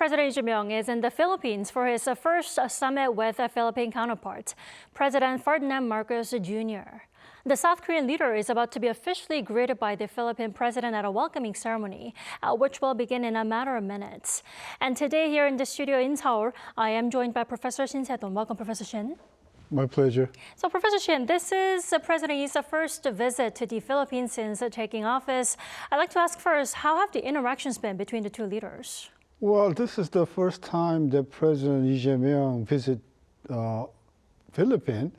President Lee Jae-myung is in the Philippines for his first summit with a Philippine counterpart, President Ferdinand Marcos Jr. The South Korean leader is about to be officially greeted by the Philippine president at a welcoming ceremony, which will begin in a matter of minutes. And today here in the studio in Seoul, I am joined by Professor Shin Se-don. Welcome, Professor Shin. My pleasure. So, Professor Shin, this is President Lee's first visit to the Philippines since taking office. I'd like to ask first, how have the interactions been between the two leaders? Well, this is the first time that President Lee Jae-myung visit Philippines,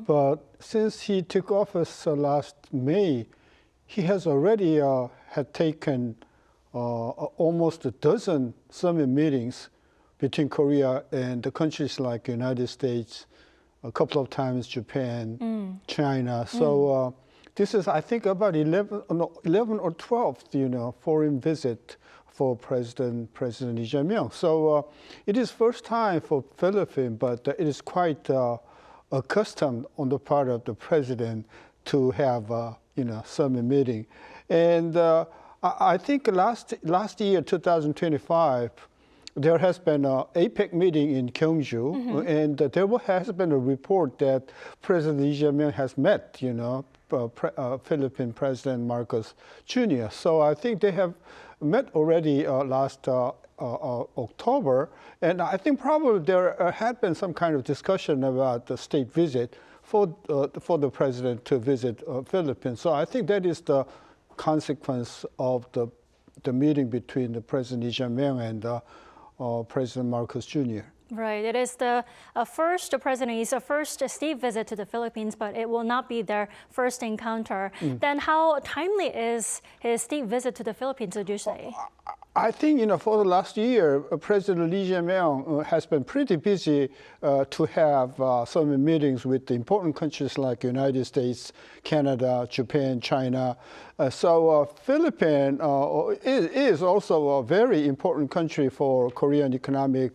but since he took office last May, he has already had taken almost a dozen summit meetings between Korea and the countries like United States, a couple of times Japan, China. So this is, I think, about 11 or 12th, foreign visit for President Lee Jae-myung. So it is first time for Philippines, but it is quite accustomed on the part of the president to have summit meeting. And I think last year, 2025, there has been an APEC meeting in Gyeongju, and there has been a report that President Lee Jae-myung has met, Philippine President Marcos Jr. So I think they have met already last October, and I think probably there had been some kind of discussion about the state visit for the president to visit Philippines. So I think that is the consequence of the meeting between the President Lee Jae-myung and President Marcos Jr. Right. It is the President Lee's first state visit to the Philippines, but it will not be their first encounter. Then how timely is his state visit to the Philippines, would you say? I think, for the last year, President Lee Jae-myung has been pretty busy to have some meetings with the important countries like United States, Canada, Japan, China. So Philippines is also a very important country for Korean economic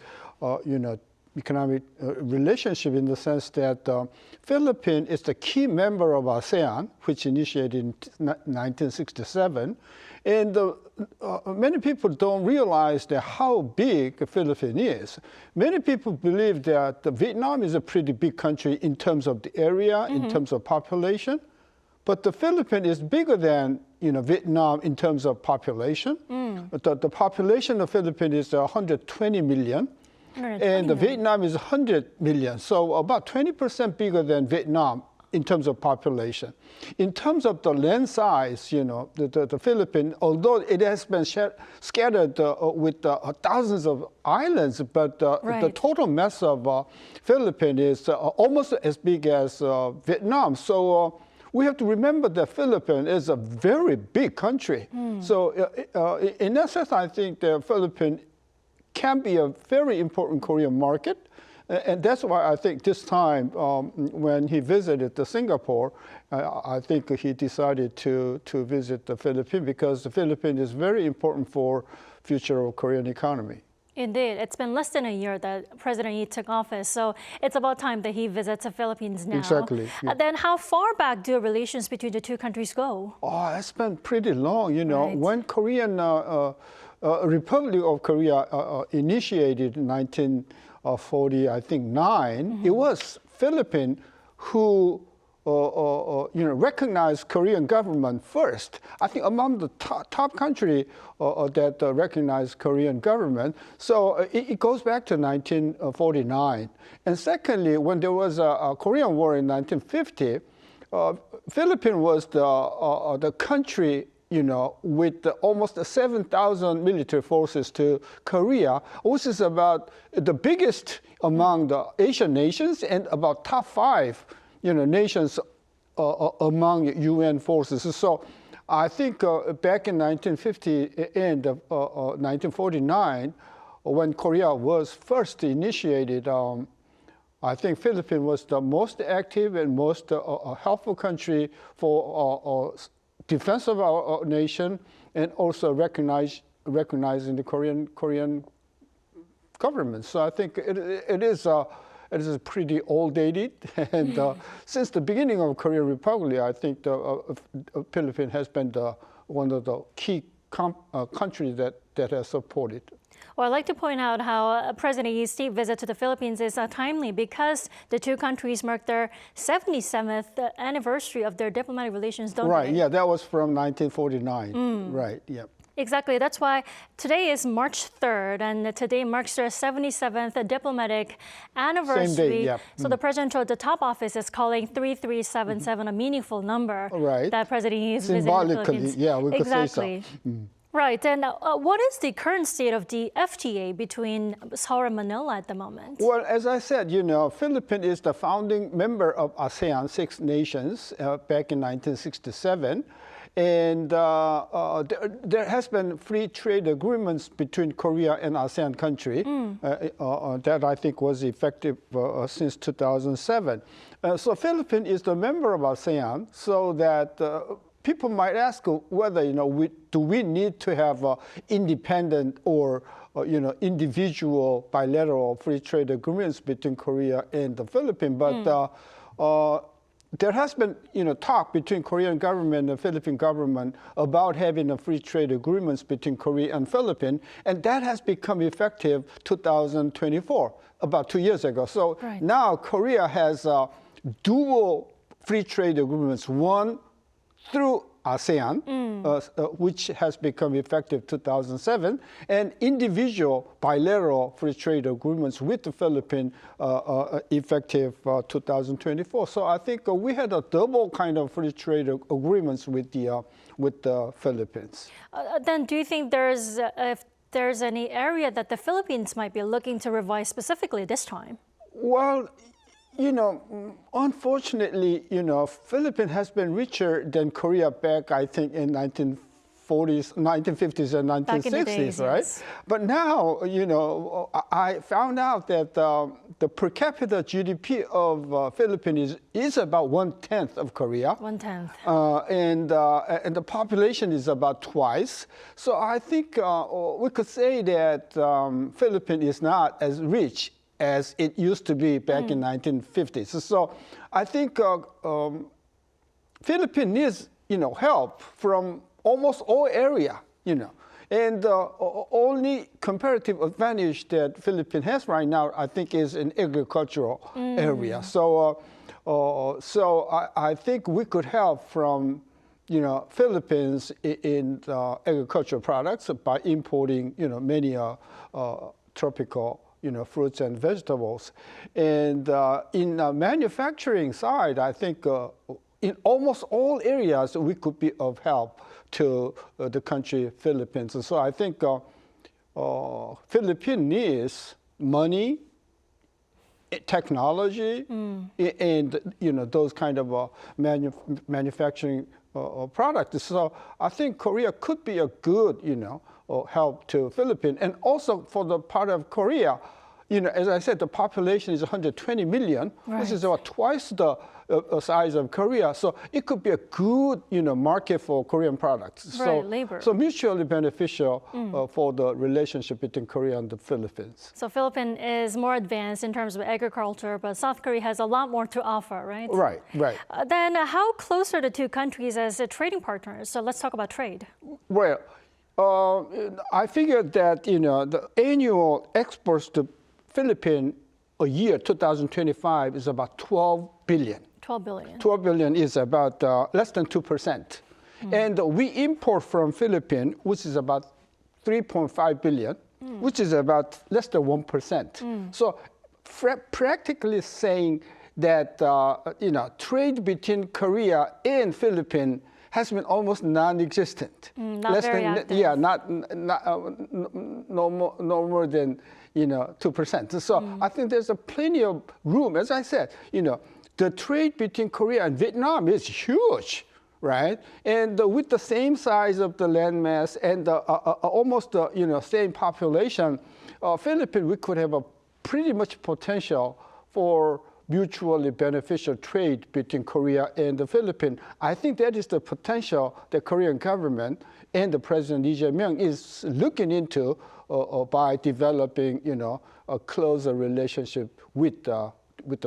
relationship, in the sense that Philippines is the key member of ASEAN, which initiated in 1967. And many people don't realize that how big the Philippines is. Many people believe that Vietnam is a pretty big country in terms of the area, in terms of population. But the Philippines is bigger than Vietnam in terms of population. The population of the Philippines is 120 million. And Vietnam is 100 million, so about 20% bigger than Vietnam in terms of population. In terms of the land size, the Philippines, although it has been scattered with thousands of islands, but the total mass of Philippines is almost as big as Vietnam. So we have to remember that Philippines is a very big country. So in that sense, I think the Philippines can be a very important Korean market. And that's why I think this time, when he visited Singapore, I think he decided to visit the Philippines, because the Philippines is very important for future of Korean economy. Indeed. It's been less than a year that President Lee took office, so it's about time that he visits the Philippines now. Exactly. Yeah. Then how far back do relations between the two countries go? Oh, it's been pretty long, Right. When Korean Republic of Korea initiated in 1940, I think 9, it was Philippines who recognized Korean government first. I think among the top country that recognized Korean government. So it goes back to 1949. And secondly, when there was a Korean War in 1950, Philippines was the country with almost 7,000 military forces to Korea, which is about the biggest among the Asian nations and about top 5, nations among UN forces. So I think back in 1950 and 1949, when Korea was first initiated, I think Philippines was the most active and most helpful country for defense of our nation, and also recognizing the Korean government. So I think it is pretty old dated, and since the beginning of Korean Republic, I think the Philippines has been one of the key country that has supported. Well, I'd like to point out how President Yi's state visit to the Philippines is timely because the two countries mark their 77th anniversary of their diplomatic relations, don't Right, they? yeah, that was from 1949. Right, yeah. Exactly. That's why today is March 3rd, and today marks their 77th diplomatic anniversary. Same day, yeah. So the president showed the top office is calling 3377 a meaningful number. Right. That President Yi is visiting the Symbolically, Philippines. yeah, we could say exactly. so. Right. And what is the current state of the FTA between Seoul and Manila at the moment? Well, as I said, Philippines is the founding member of ASEAN, 6 nations, back in 1967. And there has been free trade agreements between Korea and ASEAN country that I think was effective since 2007. So Philippines is the member of ASEAN, so that people might ask whether do we need to have independent or individual bilateral free trade agreements between Korea and the Philippines, but there has been, talk between Korean government and the Philippine government about having a free trade agreements between Korea and Philippines, and that has become effective 2024, about 2 years ago. So now Korea has dual free trade agreements, one through ASEAN, which has become effective 2007, and individual bilateral free trade agreements with the Philippines effective 2024. So I think we had a double kind of free trade agreements with the Philippines. Then do you think if there's any area that the Philippines might be looking to revise specifically this time? Well, unfortunately, Philippines has been richer than Korea back, I think, in 1950s and 1960s, right? Yes. But now, I found out that the per capita GDP of Philippines is about 1/10 of Korea. 1/10. And the population is about twice. So I think we could say that Philippines is not as rich as it used to be back in 1950s. So I think Philippines needs, help from almost all area, And the only comparative advantage that Philippines has right now, I think, is in agricultural area. So, I think we could help from, Philippines in agricultural products by importing, many tropical fruits and vegetables. And in the manufacturing side, I think in almost all areas we could be of help to the country Philippines. And so I think Philippines needs money, technology, and those kind of manufacturing products. So I think Korea could be a good help to Philippines, and also for the part of Korea. As I said, the population is 120 million, which is about twice the size of Korea. So it could be a good, market for Korean products. Labor. So mutually beneficial for the relationship between Korea and the Philippines. So Philippines is more advanced in terms of agriculture, but South Korea has a lot more to offer, right? Right. Then how close are the two countries as trading partners? So let's talk about trade. Well, I figured that, the annual exports to Philippines a year, 2025, is about 12 billion. 12 billion. 12 billion is about less than 2%. And we import from Philippines, which is about 3.5 billion, which is about less than 1%. So practically saying that, trade between Korea and Philippines has been almost non-existent. Not very active. Yeah, no more than 2%. So I think there's plenty of room. As I said, the trade between Korea and Vietnam is huge, right? And with the same size of the landmass and almost the same population, Philippines, we could have a pretty much potential for mutually beneficial trade between Korea and the Philippines. I think that is the potential the Korean government and the President Lee Jae-myung is looking into by developing, a closer relationship with the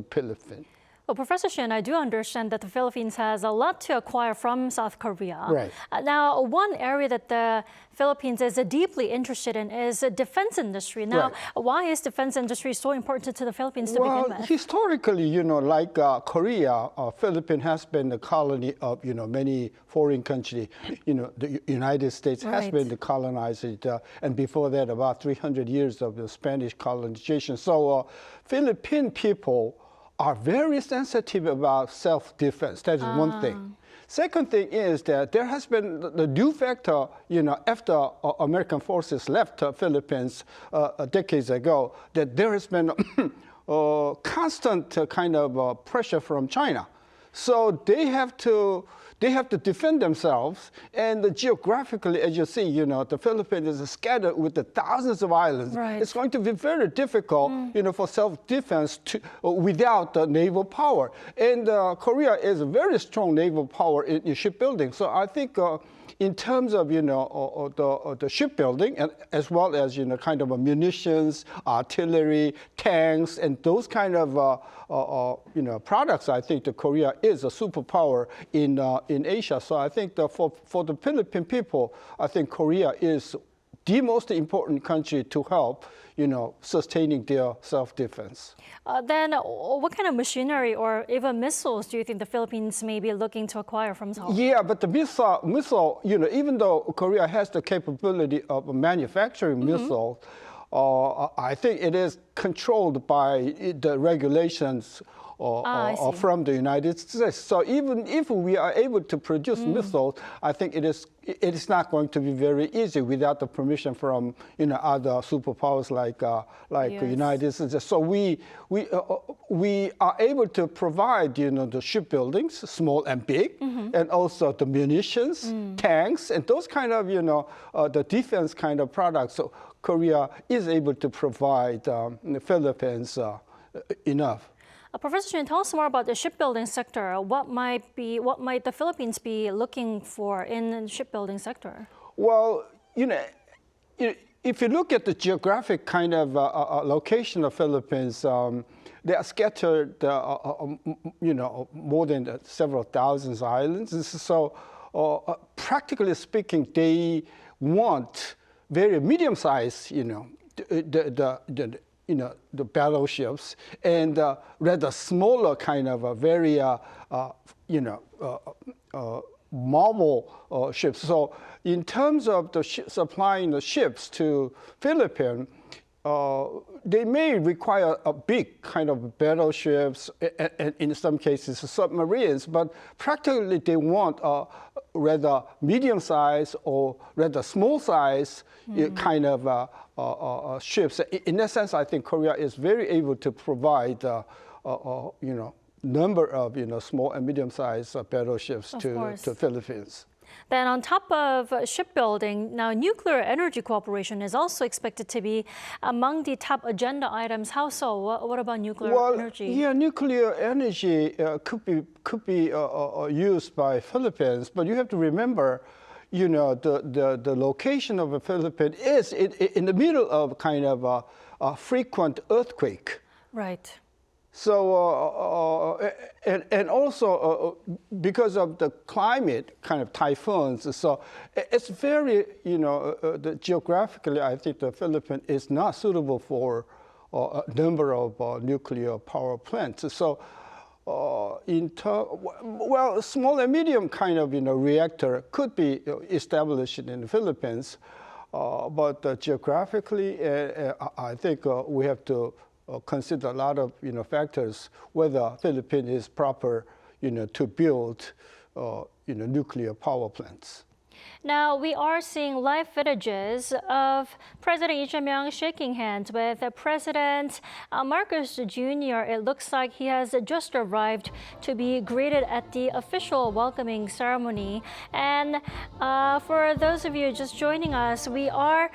Philippines. Well, Professor Shin, I do understand that the Philippines has a lot to acquire from South Korea. Right. Now, one area that the Philippines is deeply interested in is the defense industry. Now, why is defense industry so important to the Philippines to begin with? Historically, like Korea, Philippines has been the colony of, many foreign countries. The United States has been the colonizer, and before that, about 300 years of the Spanish colonization. So, Philippine people are very sensitive about self-defense. That is one thing. Second thing is that there has been the de facto, after American forces left Philippines decades ago, that there has been constant kind of pressure from China. So they have to defend themselves, and geographically, as you see, the Philippines is scattered with the thousands of islands. Right. It's going to be very difficult, for self-defense without the naval power. And Korea is a very strong naval power in shipbuilding. So I think in terms of the shipbuilding, and as well as kind of munitions, artillery, tanks, and those kind of products, I think that Korea is a superpower in Asia. So I think that for the Philippine people, I think Korea is the most important country to help, sustaining their self-defense. Then what kind of machinery or even missiles do you think the Philippines may be looking to acquire from Seoul? Yeah, but the missile, even though Korea has the capability of manufacturing missiles, I think it is controlled by the regulations from the United States. So even if we are able to produce missiles, I think it is not going to be very easy without the permission from other superpowers like the United States. So we are able to provide the shipbuildings, small and big, and also the munitions, tanks, and those kind of the defense kind of products. So Korea is able to provide the Philippines enough. Professor Shin, tell us more about the shipbuilding sector. What might the Philippines be looking for in the shipbuilding sector? Well, if you look at the geographic kind of location of Philippines, they are scattered, more than several thousands islands. So, practically speaking, they want very medium-sized, the battleships, and rather smaller kind of a very, mobile ships. So in terms of the supplying the ships to Philippines, they may require a big kind of battleships, and in some cases submarines, but practically they want rather medium-sized or rather small-size kind of ships. In that sense, I think Korea is very able to provide, number of small and medium-sized battleships to Philippines. Then on top of shipbuilding, now nuclear energy cooperation is also expected to be among the top agenda items. How so? What about nuclear energy? Yeah, nuclear energy could be used by Philippines, but you have to remember, the location of the Philippines is in the middle of kind of a frequent earthquake. Right. So, and also because of the climate, kind of typhoons, so it's very, geographically, I think the Philippines is not suitable for a number of nuclear power plants. So, small and medium kind of, reactor could be established in the Philippines, but geographically, I think we have to consider a lot of factors whether Philippines is proper to build nuclear power plants. Now, we are seeing live footages of President Lee Jae-myung shaking hands with President Marcos Jr. It looks like he has just arrived to be greeted at the official welcoming ceremony. And for those of you just joining us, we are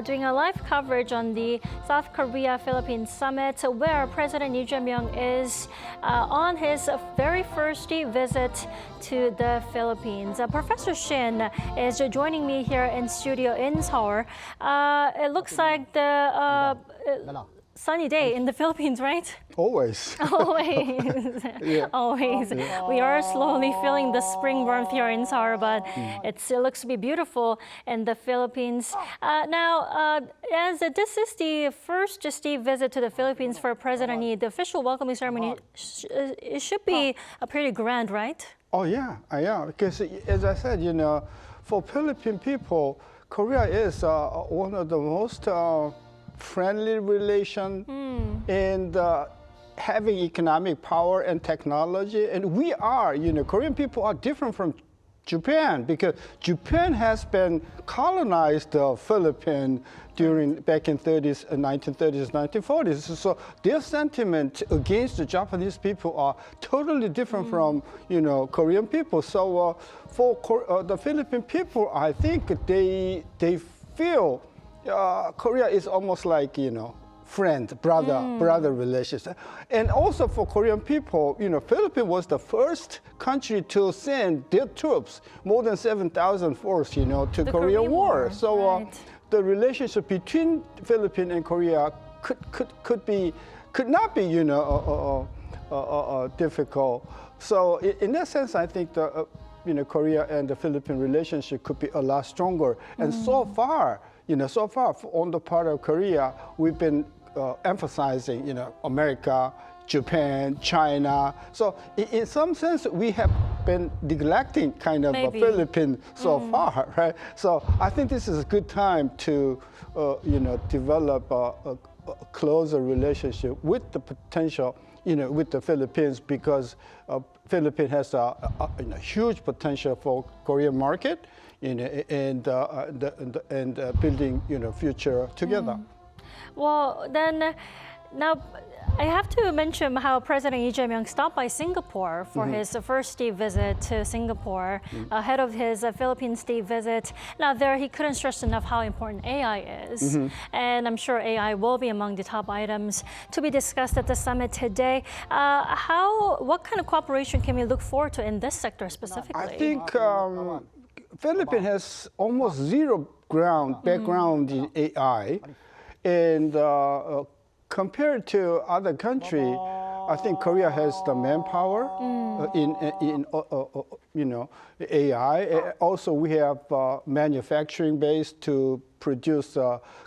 doing a live coverage on the South Korea-Philippines Summit, where President Lee Jae-myung is on his very first visit to the Philippines. Professor Shin is joining me here in studio in Seoul. It looks like the sunny day in the Philippines, right? Always. Always. Yeah. Always. We are slowly feeling the spring warmth here in Seoul, but it looks to be beautiful in the Philippines. Now, as this is the first state visit to the Philippines for President Lee, the official welcoming ceremony, it should be pretty grand, right? Oh, yeah, because as I said, for Philippine people, Korea is one of the most friendly relation and having economic power and technology. And we are, Korean people are different from Japan because Japan has been colonized the Philippines back in 1930s, 1940s. So their sentiment against the Japanese people are totally different from, Korean people. So for the Philippine people, I think they feel Korea is almost like, friend, brother relationship. And also for Korean people, Philippines was the first country to send their troops, more than 7,000 force, to the Korean War. So the relationship between Philippines and Korea could not be, difficult. So in that sense, I think the, Korea and the Philippine relationship could be a lot stronger. And so far on the part of Korea, we've been emphasizing, America, Japan, China. So in some sense, we have been neglecting kind of Philippines so far, right? So I think this is a good time to, develop a closer relationship with the potential, with the Philippines because Philippines has a huge potential for Korean market, and building, future together. Well, then, now I have to mention how President Lee Jae-myung stopped by Singapore for his first state visit to Singapore ahead of his Philippine state visit. Now there, he couldn't stress enough how important AI is. And I'm sure AI will be among the top items to be discussed at the summit today. What kind of cooperation can we look forward to in this sector specifically? I think Philippines has almost zero background in AI. And compared to other countries, I think Korea has the manpower in AI. Also, we have manufacturing base to produce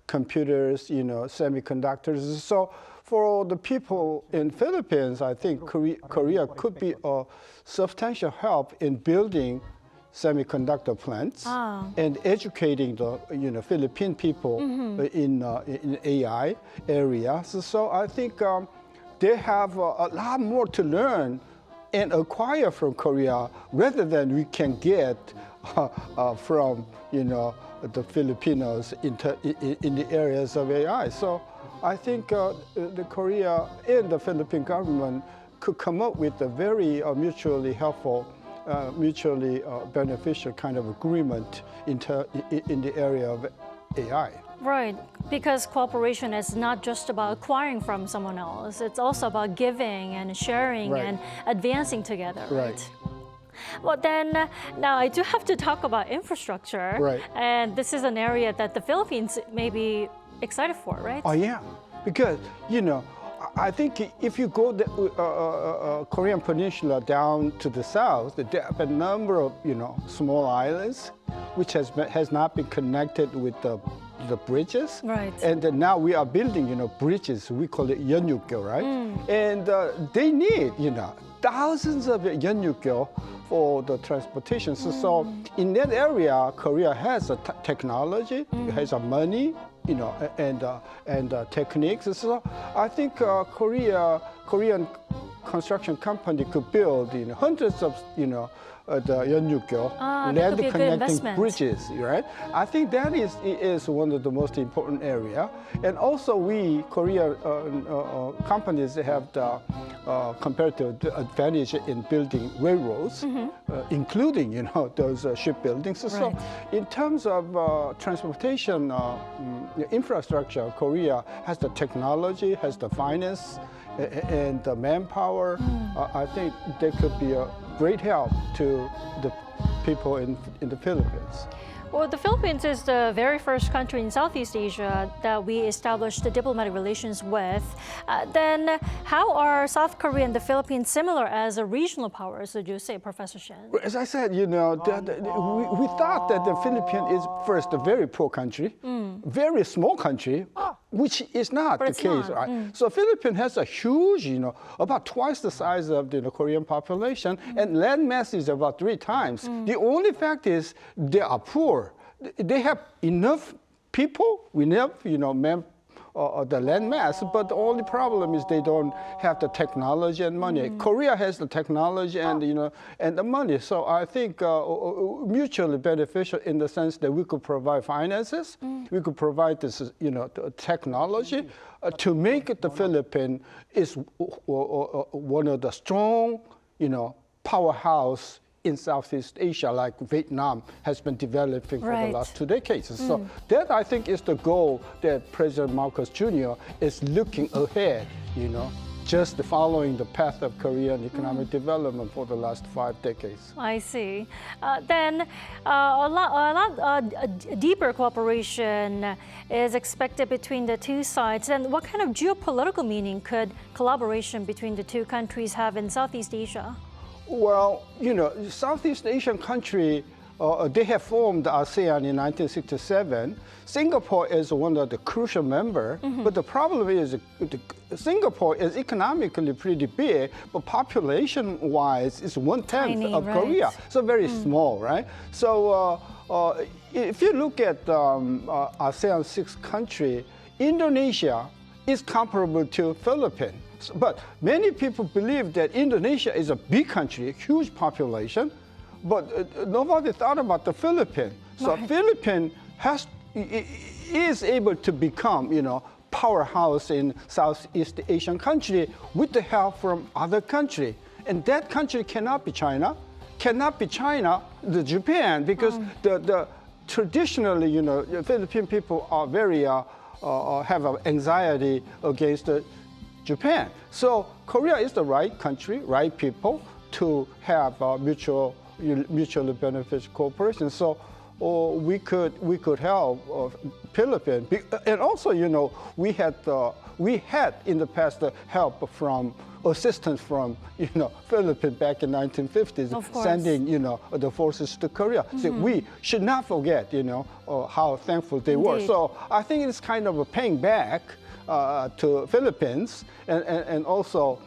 computers, semiconductors. So for the people in Philippines, I think Korea could be a substantial help in building semiconductor plants and educating the Philippine people in AI areas. So I think they have a lot more to learn and acquire from Korea rather than we can get from the Filipinos in the areas of AI. So I think the Korea and the Philippine government could come up with a very mutually helpful mutually beneficial kind of agreement in the area of AI. Right, because cooperation is not just about acquiring from someone else. It's also about giving and sharing and advancing together, right? Well, then, now I do have to talk about infrastructure. Right. And this is an area that the Philippines may be excited for, right? Oh, yeah, because, I think if you go the Korean Peninsula down to the south, there are a number of small islands which has not been connected with the bridges. Right. And now we are building bridges. We call it yeonnyukgyo, right? And they need thousands of yeonnyukgyo for the transportation. So in that area, Korea has a technology, has a money, and techniques. So I think Korean construction company could build hundreds of the yeonnyukgyo land connecting bridges, right? I think that is one of the most important area. And also we Korean companies have the comparative advantage in building railroads, including those shipbuildings. So in terms of transportation infrastructure, Korea has the technology, has the finance, and the manpower. I think they could be a great help to the people in the Philippines. Well, the Philippines is the very first country in Southeast Asia that we established the diplomatic relations with. Then how are South Korea and the Philippines similar as a regional powers, would you say, Professor Shen? As I said, we thought that the Philippines is first a very poor country, very small country, which is not the it's case, not. right? So Philippines has a huge, about twice the size of the Korean population, and land mass is about 3 times. The only fact is they are poor. They have enough people, enough, the land mass, but the only problem is they don't have the technology and money. Korea has the technology and and the money. So I think mutually beneficial in the sense that we could provide finances, we could provide this, the technology to make the Philippines is one of the strong, powerhouse in Southeast Asia, like Vietnam has been developing for the last 2 decades. So that, I think, is the goal that President Marcos Jr. is looking ahead, just following the path of Korean economic development for the last 5 decades. I see. Then a lot deeper cooperation is expected between the two sides. And what kind of geopolitical meaning could collaboration between the two countries have in Southeast Asia? Well, Southeast Asian country, they have formed ASEAN in 1967. Singapore is one of the crucial members, but the problem is Singapore is economically pretty big, but population-wise, it's 1/10 of Korea, so very small, right? So if you look at ASEAN 6 countries, Indonesia is comparable to Philippines. But many people believe that Indonesia is a big country, huge population, but nobody thought about the Philippines. So Philippines is able to become, powerhouse in Southeast Asian country with the help from other country. And that country cannot be China, the Japan, because the traditionally, Philippine people are very have an anxiety against Japan. So Korea is the right country, right people to have mutually beneficial cooperation. So we could help Philippines, and also we had in the past help from assistance from Philippines back in 1950s, sending the forces to Korea. So we should not forget how thankful they were. So I think it's kind of a paying back to Philippines and also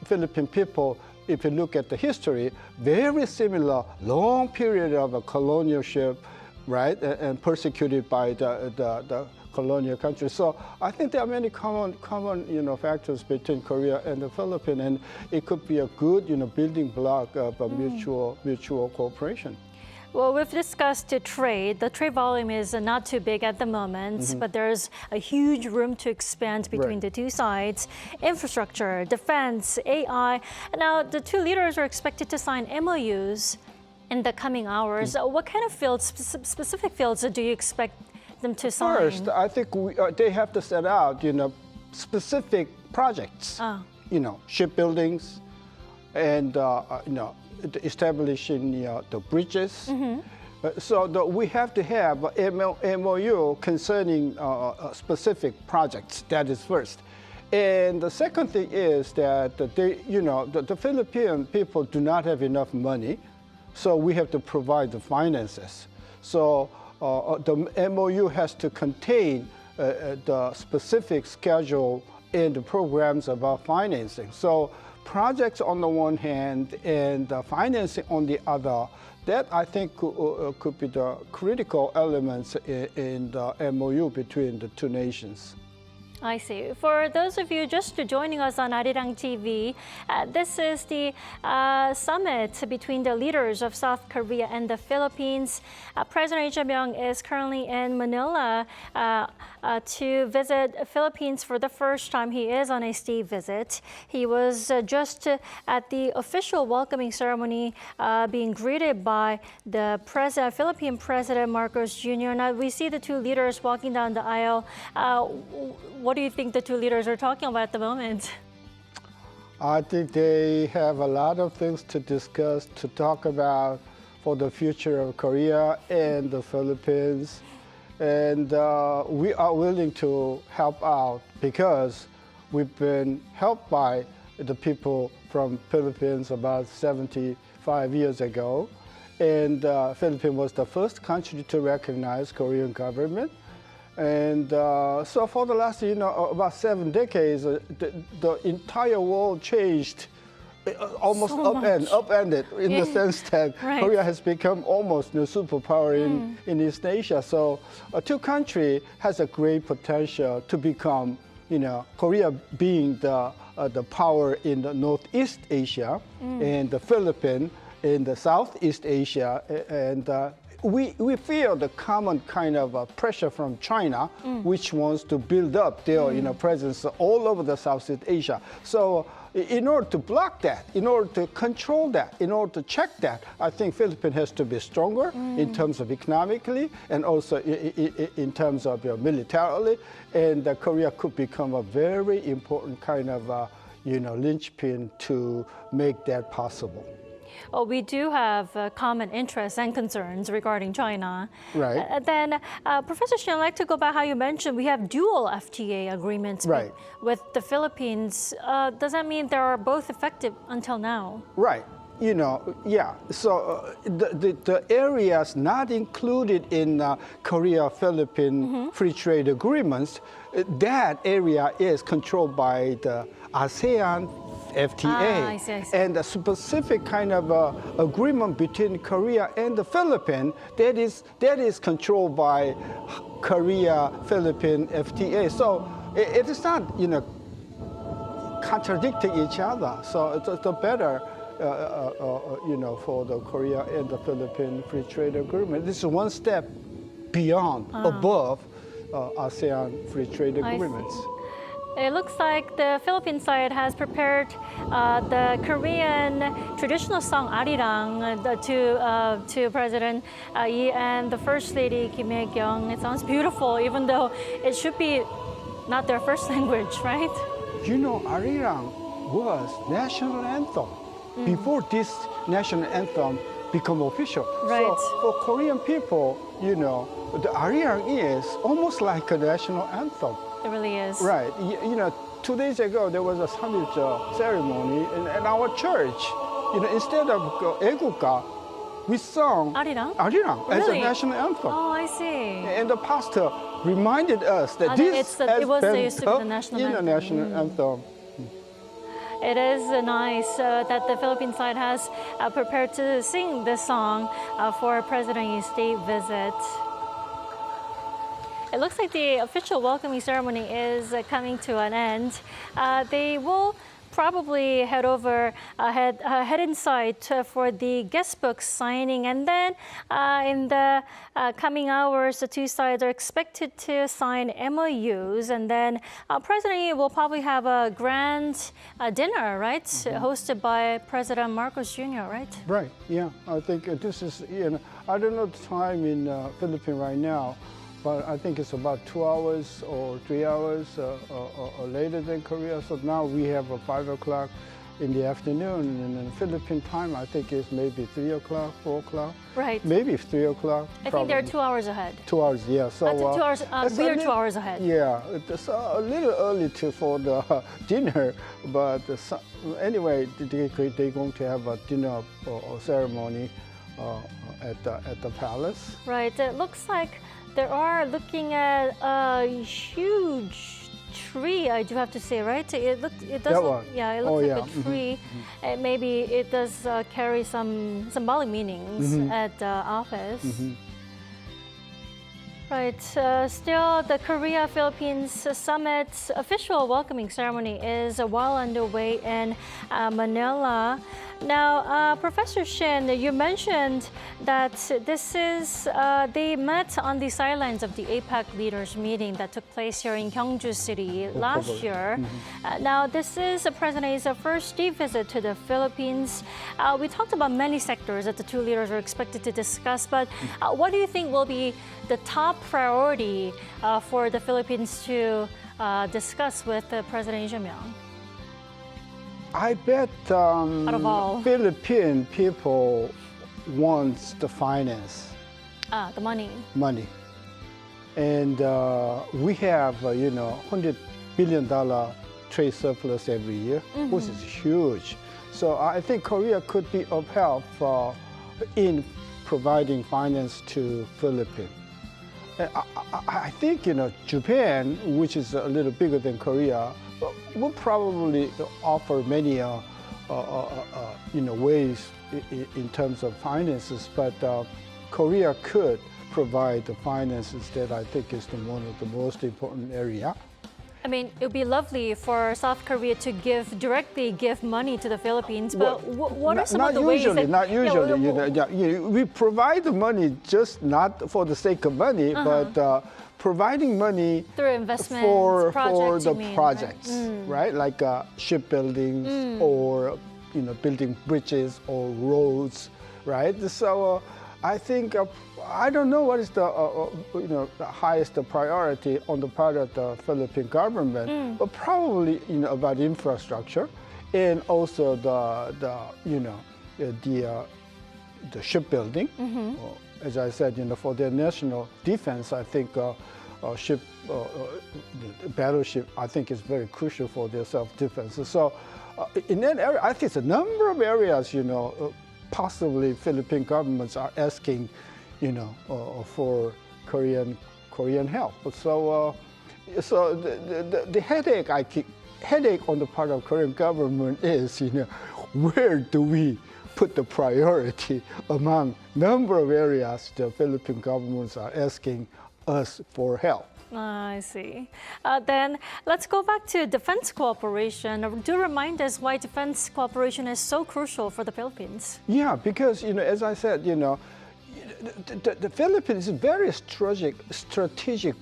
Philippine people. If you look at the history, very similar, long period of a colonialship, right, and persecuted by the colonial countries. So I think there are many common factors between Korea and the Philippines, and it could be a good building block of a mutual cooperation. Well, we've discussed trade. The trade volume is not too big at the moment, but there's a huge room to expand between the two sides. Infrastructure, defense, AI. Now, the two leaders are expected to sign MOUs in the coming hours. What kind of fields, specific fields, do you expect them to sign? First, I think they have to set out, specific projects. Shipbuildings, and establishing the bridges. So we have to have a MOU concerning specific projects. That is first. And the second thing is that the Philippine people do not have enough money, so we have to provide the finances. So the MOU has to contain the specific schedule and the programs about financing. So projects on the one hand and financing on the other, that I think could be the critical elements in the MOU between the two nations. I see. For those of you just joining us on Arirang TV, this is the summit between the leaders of South Korea and the Philippines. President Lee Jae-myung is currently in Manila to visit Philippines for the first time. He is on a state visit. He was just at the official welcoming ceremony being greeted by the Philippine President Marcos Jr. Now we see the two leaders walking down the aisle. What do you think the two leaders are talking about at the moment? I think they have a lot of things to discuss, to talk about. for the future of Korea and the Philippines. And we are willing to help out because we've been helped by the people from Philippines about 75 years ago. And Philippines was the first country to recognize Korean government. And so for the last, about 7 decades, the entire world changed, almost upended in the sense that Korea has become almost a superpower in East Asia. So two countries has a great potential to become, Korea being the power in the Northeast Asia and the Philippines in the Southeast Asia. And we feel the common kind of pressure from China, which wants to build up their presence all over the Southeast Asia. So in order to block that, in order to control that, in order to check that, I think Philippines has to be stronger in terms of economically and also in terms of militarily. And Korea could become a very important kind of linchpin to make that possible. Well, we do have common interests and concerns regarding China. Right. Then, Professor Shin, I'd like to go back how you mentioned we have dual FTA agreements with the Philippines. Does that mean they are both effective until now? Right. Yeah. So the areas not included in Korea-Philippine free trade agreements, that area is controlled by the ASEAN FTA. I see. And a specific kind of agreement between Korea and the Philippines that is controlled by Korea-Philippine FTA. So it is not contradicting each other. So it's a better for the Korea and the Philippine free trade agreement. This is one step beyond, above ASEAN free trade agreements. It looks like the Philippine side has prepared the Korean traditional song Arirang to President Yi and the First Lady Kim Hye-kyung. It sounds beautiful, even though it should be not their first language, right? Arirang was national anthem before this national anthem become official. Right. So for Korean people, the Arirang is almost like a national anthem. It really is. Right. 2 days ago, there was a Samilja ceremony in our church. Instead of 애국가, we sung Arirang? Arirang as a Really? national anthem. Oh, I see. And the pastor reminded us that this it was the national anthem. National anthem. It is nice that the Philippine side has prepared to sing this song for President Yi's state visit. It looks like the official welcoming ceremony is coming to an end. They will probably head inside for the guest book signing, and then in the coming hours, the two sides are expected to sign MOUs, and then President Yi will probably have a grand dinner, right, hosted by President Marcos Jr., right? Right. Yeah, I think this is I don't know the time in Philippines right now, but I think it's about 2 hours or 3 hours or later than Korea. So now we have a 5 o'clock in the afternoon, and in Philippine time, I think it's maybe 3 o'clock, 4 o'clock. Right. Maybe 3 o'clock. I think they're 2 hours ahead. 2 hours, yeah. So 2 hours. We are 2 hours ahead. Yeah, it's a little early for the dinner, but anyway, they're going to have a dinner or ceremony at the palace. Right. It looks like they are looking at a huge tree, I do have to say, right? It does that look, one. yeah, it looks like a tree. And maybe it does carry some symbolic meanings at the office. Right. Still, the Korea-Philippines Summit official welcoming ceremony is well underway in Manila. Now, Professor Shin, you mentioned that they met on the sidelines of the APEC leaders meeting that took place here in Gyeongju City last year. Now, this is President Yi's first state visit to the Philippines. We talked about many sectors that the two leaders are expected to discuss, but what do you think will be the top priority for the Philippines to discuss with President Lee Jae-myung? I bet Philippine people wants the finance. The money. Money. And we have, $100 billion trade surplus every year, which is huge. So I think Korea could be of help in providing finance to Philippines. I think, Japan, which is a little bigger than Korea, will probably offer many, ways in terms of finances, but Korea could provide the finances that I think is one of the most important area. I mean, it would be lovely for South Korea to directly give money to the Philippines, but what are some of the ways that... Not usually. We provide the money just not for the sake of money, but providing money through investments, for projects, the projects, right? Like shipbuildings or building bridges or roads, right? So I think I don't know what is the the highest priority on the part of the Philippine government, but probably about infrastructure and also the shipbuilding. As I said, for their national defense, I think battleship I think is very crucial for their self-defense. So in that area, I think it's a number of areas possibly Philippine governments are asking, for Korean help. So the headache on the part of Korean government is, where do we put the priority among number of areas the Philippine governments are asking us for help. I see. Then let's go back to defense cooperation. Do remind us why defense cooperation is so crucial for the Philippines. Yeah, because as I said, the Philippines is a very strategic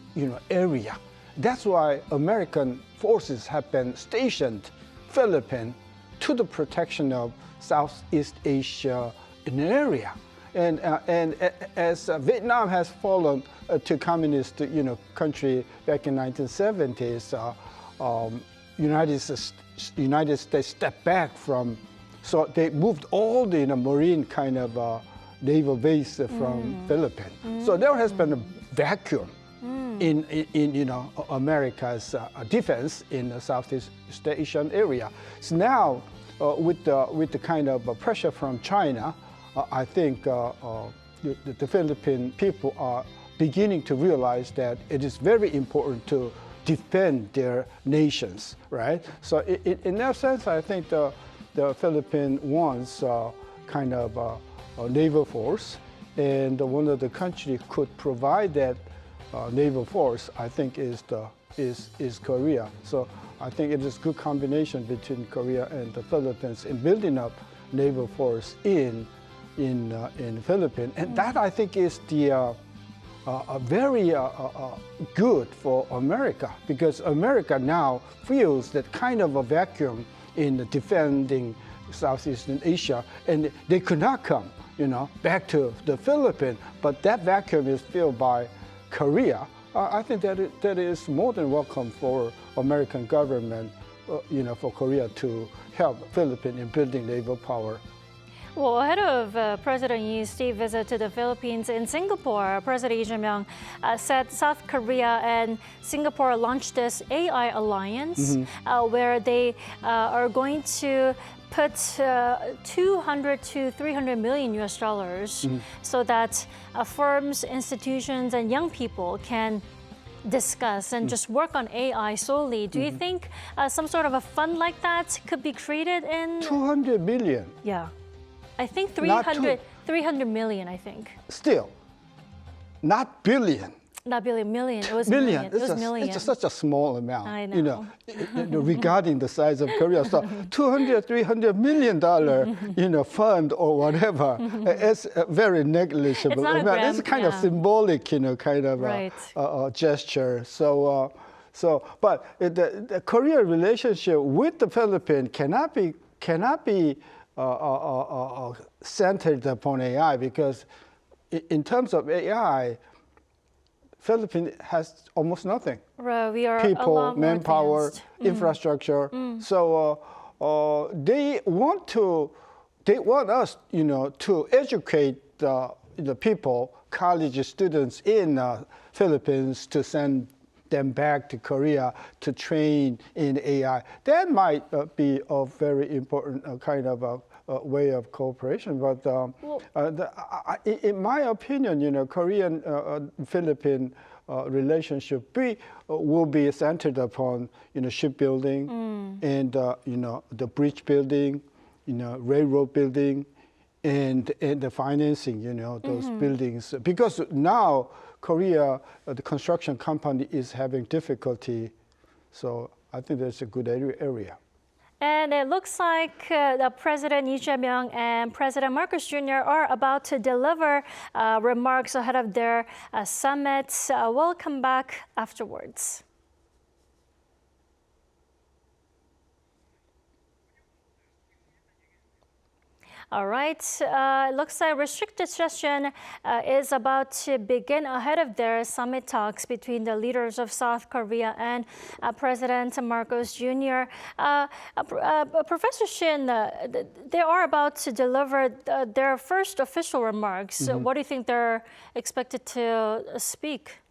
area. That's why American forces have been stationed Philippines to the protection of Southeast Asia in an area. And as Vietnam has fallen to communist country back in 1970s, United States stepped back from, so they moved all the marine kind of naval base from Philippines. So there has been a vacuum in America's defense in the Southeast Asian area. So now with the kind of pressure from China, I think the Philippine people are beginning to realize that it is very important to defend their nations, right? So in that sense, I think the Philippines wants kind of a naval force, and one of the countries could provide that naval force, I think, is Korea. So I think it is a good combination between Korea and the Philippines in building up naval force in the Philippines, and that I think is the very good for America, because America now feels that kind of a vacuum in defending Southeastern Asia, and they could not come, back to the Philippines, but that vacuum is filled by Korea. I think that is more than welcome for American government, for Korea to help Philippines in building naval power. Well, ahead of President Yi's state visit to the Philippines in Singapore, President Lee Jae-myung said South Korea and Singapore launched this AI alliance where they are going to put 200 to 300 million US dollars so that firms, institutions, and young people can discuss and just work on AI solely. Do you think some sort of a fund like that could be created in... 200 million? Yeah. I think 300 million, I think. Still, not billion. Not billion, million. It was million. It was million. It's such a small amount. I know. Regarding the size of Korea. So $200-300 million, fund or whatever, it's very negligible. It's not a grand, it's kind of symbolic, kind of right. gesture. But the Korea relationship with the Philippines cannot be centered upon AI, because in terms of AI, Philippines has almost nothing. We are people, manpower, infrastructure. So they want to they want us, to educate the people, college students in Philippines, to send them back to Korea to train in AI. That might be a very important kind of a way of cooperation. But in my opinion, Korean-Philippine relationship will be centered upon shipbuilding and the bridge building, railroad building, and the financing, those buildings. Because now Korea, the construction company is having difficulty. So I think that's a good area. And it looks like the President Lee Jae-myung and President Marcos Jr. are about to deliver remarks ahead of their summit. We'll come back afterwards. All right, it looks like restricted session is about to begin ahead of their summit talks between the leaders of South Korea and President Marcos Jr. Professor Shin, they are about to deliver their first official remarks. What do you think they're expected to speak?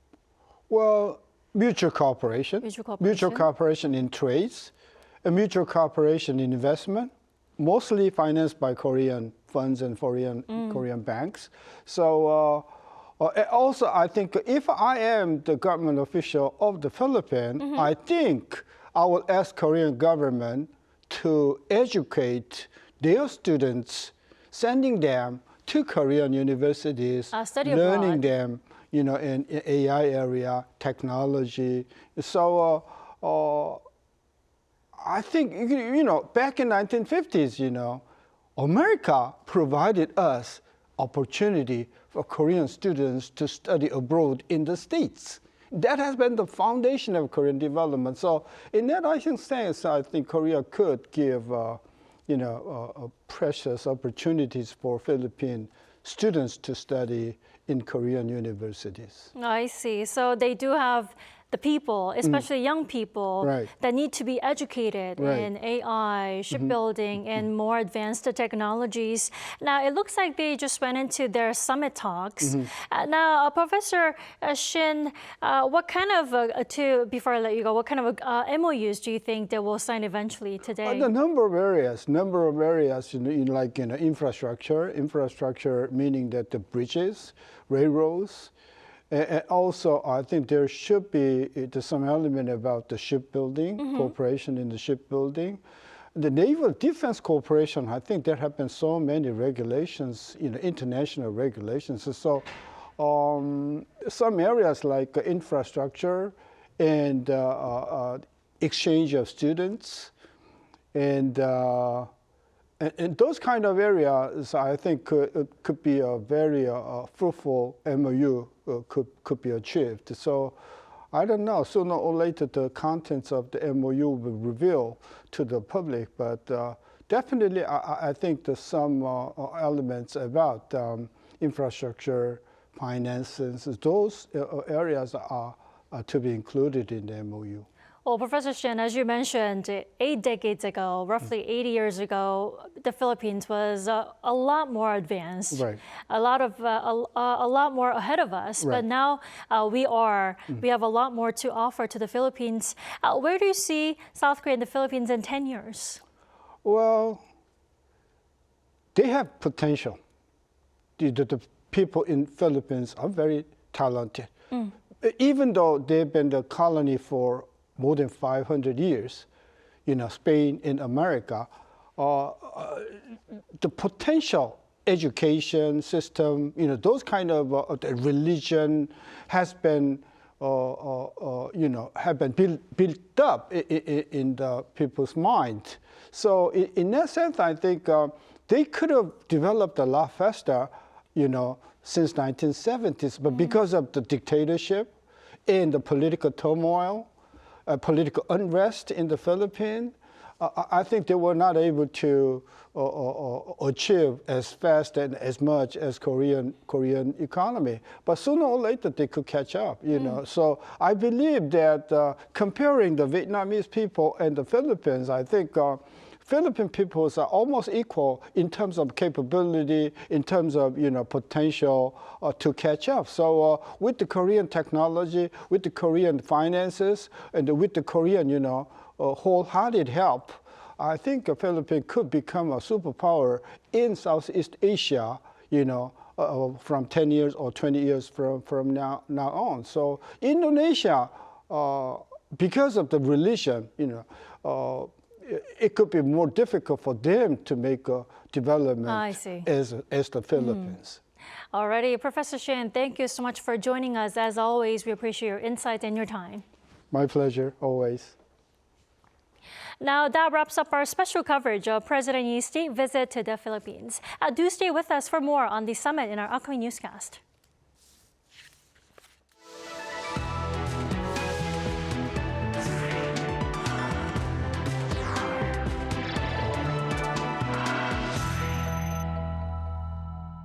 Well, mutual cooperation. Mutual cooperation in trades, mutual cooperation in investment, mostly financed by Korean funds and Korean banks. So also, I think if I am the government official of the Philippines, I think I will ask Korean government to educate their students, sending them to Korean universities, learning them, in AI area, technology. So I think, back in 1950s, America provided us opportunity for Korean students to study abroad in the States. That has been the foundation of Korean development. So in that sense, I think Korea could give, precious opportunities for Philippine students to study in Korean universities. I see. So they do have the people, especially young people, that need to be educated in AI, shipbuilding, and more advanced technologies. Now, it looks like they just went into their summit talks. Now, Professor Shin, what kind of, before I let you go, what kind of MOUs do you think they will sign eventually today? A number of areas, like infrastructure, meaning that the bridges, railroads. And also, I think there should be some element about the shipbuilding, cooperation in the shipbuilding. The naval defense cooperation, I think there have been so many regulations, international regulations. So some areas like infrastructure and exchange of students and those kind of areas, I think, could be a very fruitful MOU could be achieved. So I don't know, sooner or later the contents of the MOU will reveal to the public, but definitely I think there's some elements about infrastructure, finances, those areas are to be included in the MOU. Well, Professor Shin, as you mentioned, 8 decades ago, roughly 80 years ago, the Philippines was a lot more advanced, a lot more ahead of us. But now we have a lot more to offer to the Philippines. Where do you see South Korea and the Philippines in 10 years? Well, they have potential. The people in Philippines are very talented. Even though they've been the colony for more than 500 years, Spain and America, the potential education system, those kind of religion has been, have been built up in the people's mind. So in that sense, I think they could have developed a lot faster, since 1970s, but because of the dictatorship and the political turmoil, political unrest in the Philippines, I think they were not able to achieve as fast and as much as Korean economy. But sooner or later they could catch up, So I believe that comparing the Vietnamese people and the Philippines, I think Philippine peoples are almost equal in terms of capability, in terms of potential to catch up. So with the Korean technology, with the Korean finances, and with the Korean wholehearted help, I think the Philippines could become a superpower in Southeast Asia, from 10 years or 20 years from now on. So Indonesia, because of the religion, it could be more difficult for them to make a development as the Philippines. Alrighty, Professor Shin, thank you so much for joining us. As always, we appreciate your insight and your time. My pleasure, always. Now, that wraps up our special coverage of President Yi's state visit to the Philippines. Do stay with us for more on the summit in our upcoming newscast.